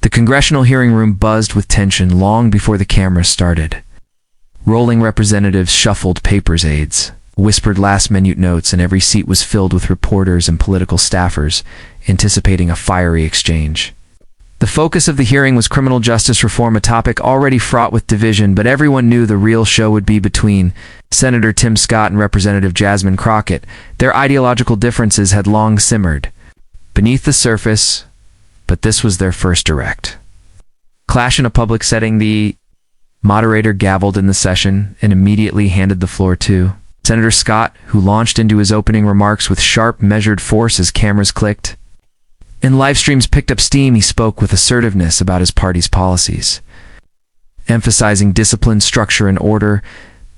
The congressional hearing room buzzed with tension long before the cameras started. Rolling representatives shuffled papers aides, whispered last-minute notes, and every seat was filled with reporters and political staffers, anticipating a fiery exchange. The focus of the hearing was criminal justice reform, a topic already fraught with division, but everyone knew the real show would be between Senator Tim Scott and Representative Jasmine Crockett. Their ideological differences had long simmered beneath the surface, but this was their first direct clash in a public setting. The moderator gavelled in the session and immediately handed the floor to Senator Scott, who launched into his opening remarks with sharp, measured force as cameras clicked and live streams picked up steam. He spoke with assertiveness about his party's policies, emphasizing discipline, structure, and order,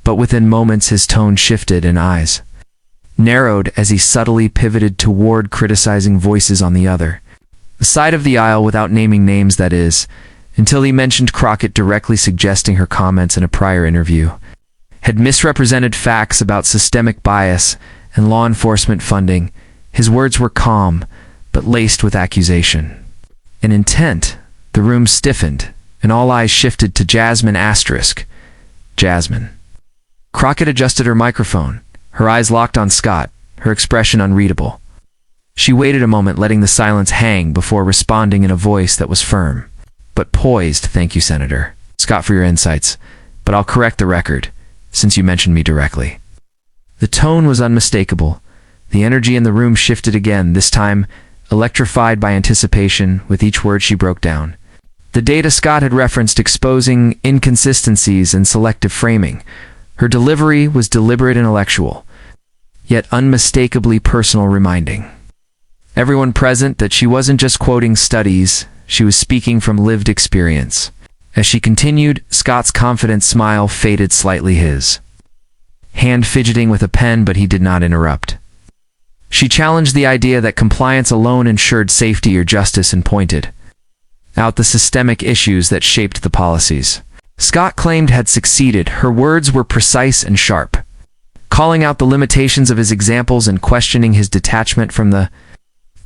but within moments his tone shifted and eyes narrowed as he subtly pivoted toward criticizing voices on the other side of the aisle, without naming names, that is, until he mentioned Crockett, directly suggesting her comments in a prior interview had misrepresented facts about systemic bias and law enforcement funding. His words were calm, but laced with accusation and intent. The room stiffened, and all eyes shifted to Jasmine. Jasmine. Crockett adjusted her microphone, her eyes locked on Scott, her expression unreadable. She waited a moment, letting the silence hang before responding in a voice that was firm but poised. "Thank you, Senator Scott, for your insights, but I'll correct the record, since you mentioned me directly." The tone was unmistakable. The energy in the room shifted again, this time electrified by anticipation with each word she broke down. The data Scott had referenced, exposing inconsistencies and selective framing. Her delivery was deliberate, intellectual, yet unmistakably personal, reminding everyone present that she wasn't just quoting studies, she was speaking from lived experience. As she continued, Scott's confident smile faded slightly, his hand fidgeting with a pen, but he did not interrupt. She challenged the idea that compliance alone ensured safety or justice and pointed out the systemic issues that shaped the policies Scott claimed had succeeded. Her words were precise and sharp, calling out the limitations of his examples and questioning his detachment from the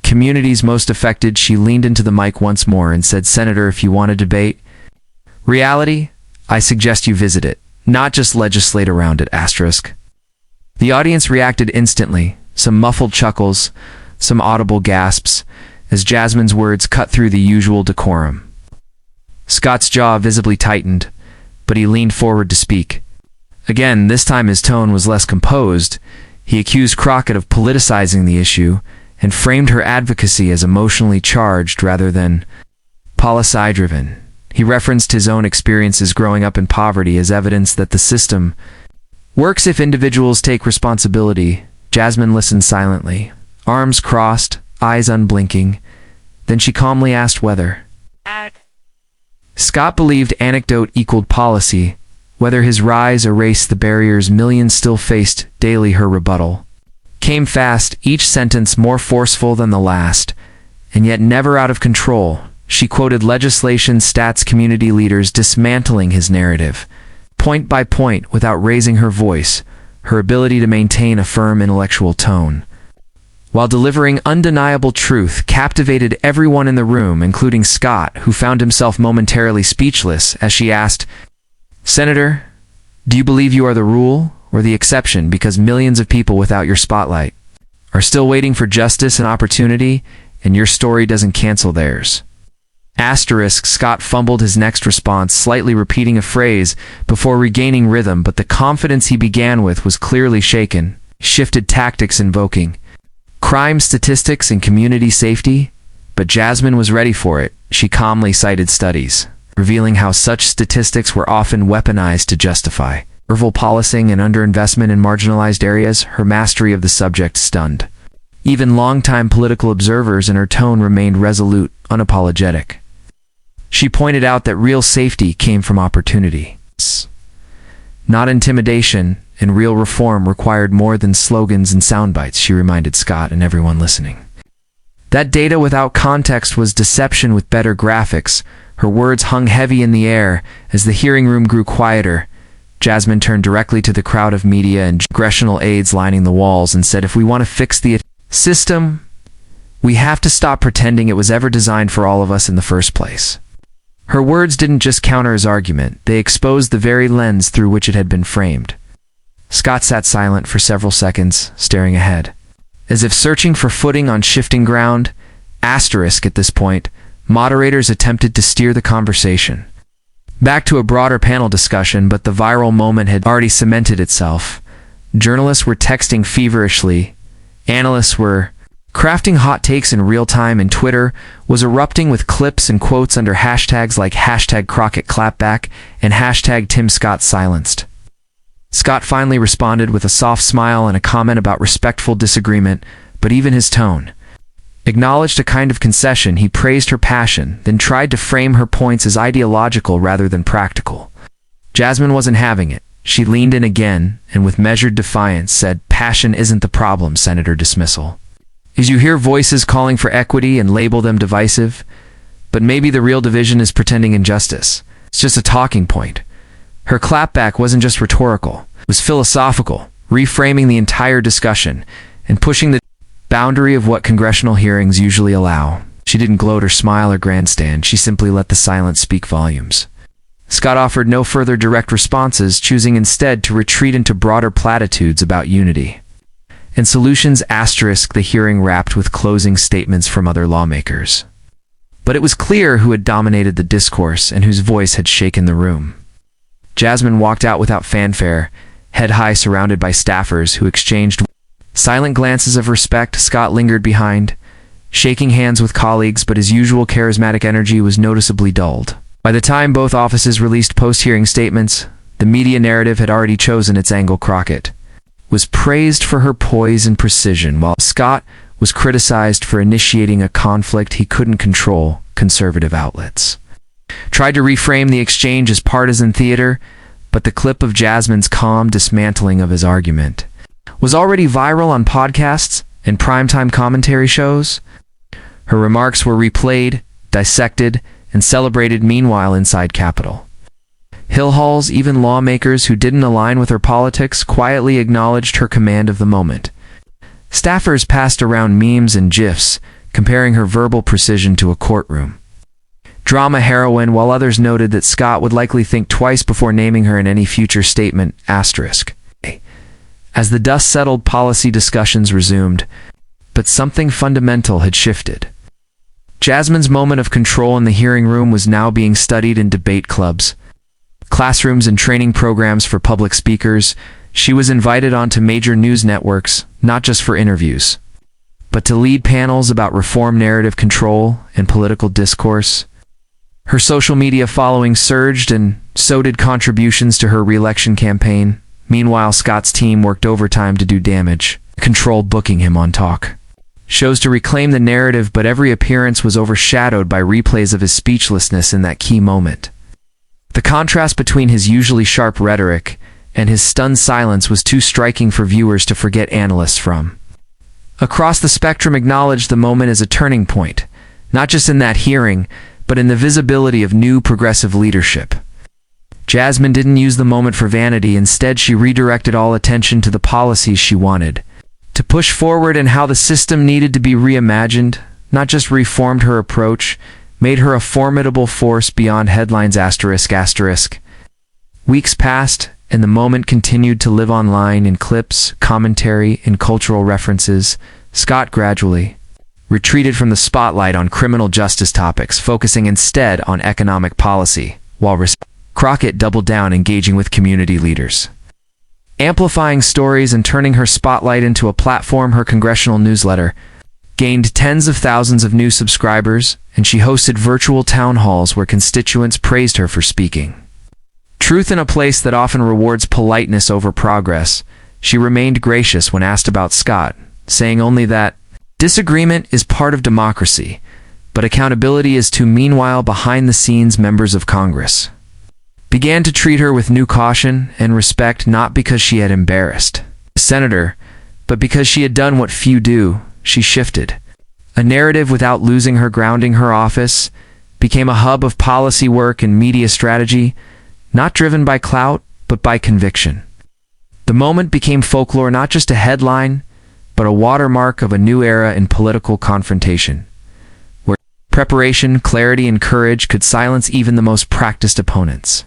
communities most affected. She leaned into the mic once more and said, "Senator, if you want to debate reality, I suggest you visit it, not just legislate around it." The audience reacted instantly, some muffled chuckles, some audible gasps, as Jasmine's words cut through the usual decorum. Scott's jaw visibly tightened, but he leaned forward to speak. Again, this time his tone was less composed. He accused Crockett of politicizing the issue and framed her advocacy as emotionally charged rather than policy-driven. He referenced his own experiences growing up in poverty as evidence that the system works if individuals take responsibility. Jasmine listened silently, arms crossed, eyes unblinking. Then she calmly asked whether Scott believed anecdote equaled policy, whether his rise erased the barriers millions still faced daily. Her rebuttal came fast, each sentence more forceful than the last, and yet never out of control. She quoted legislation, stats, community leaders, dismantling his narrative, point by point, without raising her voice. Her ability to maintain a firm intellectual tone while delivering undeniable truth captivated everyone in the room, including Scott, who found himself momentarily speechless as she asked, "Senator, do you believe you are the rule or the exception, because millions of people without your spotlight are still waiting for justice and opportunity, and your story doesn't cancel theirs?" Scott fumbled his next response, slightly repeating a phrase before regaining rhythm, but the confidence he began with was clearly shaken. Shifted tactics, invoking crime statistics and community safety, but Jasmine was ready for it. She calmly cited studies, revealing how such statistics were often weaponized to justify policing and underinvestment in marginalized areas. Her mastery of the subject stunned even longtime political observers, and her tone remained resolute, unapologetic. She pointed out that real safety came from opportunity, not intimidation, and real reform required more than slogans and soundbites. She reminded Scott and everyone listening that data without context was deception with better graphics. Her words hung heavy in the air as the hearing room grew quieter. Jasmine turned directly to the crowd of media and congressional aides lining the walls and said, "If we want to fix the system, we have to stop pretending it was ever designed for all of us in the first place." Her words didn't just counter his argument, they exposed the very lens through which it had been framed. Scott sat silent for several seconds, staring ahead. As if searching for footing on shifting ground, asterisk at this point, moderators attempted to steer the conversation back to a broader panel discussion, but the viral moment had already cemented itself. Journalists were texting feverishly, analysts were crafting hot takes in real time, and Twitter was erupting with clips and quotes under hashtags like hashtag Crockett Clapback and hashtag Tim Scott Silenced. Scott finally responded with a soft smile and a comment about respectful disagreement, but even his tone acknowledged a kind of concession. He praised her passion, then tried to frame her points as ideological rather than practical. Jasmine wasn't having it. She leaned in again, and with measured defiance said, "Passion isn't the problem, Senator Dismissal. As you hear voices calling for equity and label them divisive, but maybe the real division is pretending injustice. It's just a talking point." Her clapback wasn't just rhetorical, it was philosophical, reframing the entire discussion and pushing the boundary of what congressional hearings usually allow. She didn't gloat or smile or grandstand, she simply let the silence speak volumes. Scott offered no further direct responses, choosing instead to retreat into broader platitudes about unity and solutions. Asterisk, the hearing wrapped with closing statements from other lawmakers. But it was clear who had dominated the discourse and whose voice had shaken the room. Jasmine walked out without fanfare, head high, surrounded by staffers who exchanged silent glances of respect. Scott lingered behind, shaking hands with colleagues, but his usual charismatic energy was noticeably dulled. By the time both offices released post-hearing statements, the media narrative had already chosen its angle. Crockett was praised for her poise and precision, while Scott was criticized for initiating a conflict he couldn't control. Conservative outlets tried to reframe the exchange as partisan theater, but the clip of Jasmine's calm dismantling of his argument was already viral on podcasts and primetime commentary shows. Her remarks were replayed, dissected, and celebrated. Meanwhile, inside Capitol Hill halls, even lawmakers who didn't align with her politics quietly acknowledged her command of the moment. Staffers passed around memes and GIFs, comparing her verbal precision to a courtroom drama heroine, while others noted that Scott would likely think twice before naming her in any future statement. Asterisk. As the dust settled, policy discussions resumed, but something fundamental had shifted. Jasmine's moment of control in the hearing room was now being studied in debate clubs, classrooms, and training programs for public speakers. She was invited onto major news networks, not just for interviews, but to lead panels about reform, narrative control, and political discourse. Her social media following surged, and so did contributions to her re-election campaign. Meanwhile, Scott's team worked overtime to do damage control, booking him on talk shows to reclaim the narrative, but every appearance was overshadowed by replays of his speechlessness in that key moment. The contrast between his usually sharp rhetoric and his stunned silence was too striking for viewers to forget. Analysts from across the spectrum acknowledged the moment as a turning point, not just in that hearing, but in the visibility of new progressive leadership. Jasmine didn't use the moment for vanity. Instead, she redirected all attention to the policies she wanted to push forward and how the system needed to be reimagined, not just reformed. Her approach made her a formidable force beyond headlines. Asterisk. Weeks passed, and the moment continued to live online in clips, commentary, and cultural references. Scott gradually retreated from the spotlight on criminal justice topics, focusing instead on economic policy, while Crockett doubled down, engaging with community leaders, amplifying stories and turning her spotlight into a platform. Her congressional newsletter gained tens of thousands of new subscribers, and she hosted virtual town halls where constituents praised her for speaking truth in a place that often rewards politeness over progress. She remained gracious when asked about Scott, saying only that disagreement is part of democracy, but accountability is too. Meanwhile, behind the scenes, members of Congress began to treat her with new caution and respect, not because she had embarrassed the senator, but because she had done what few do. She shifted a narrative without losing her grounding. Her office became a hub of policy work and media strategy, not driven by clout, but by conviction. The moment became folklore, not just a headline, but a watermark of a new era in political confrontation, where Preparation, clarity, and courage could silence even the most practiced opponents.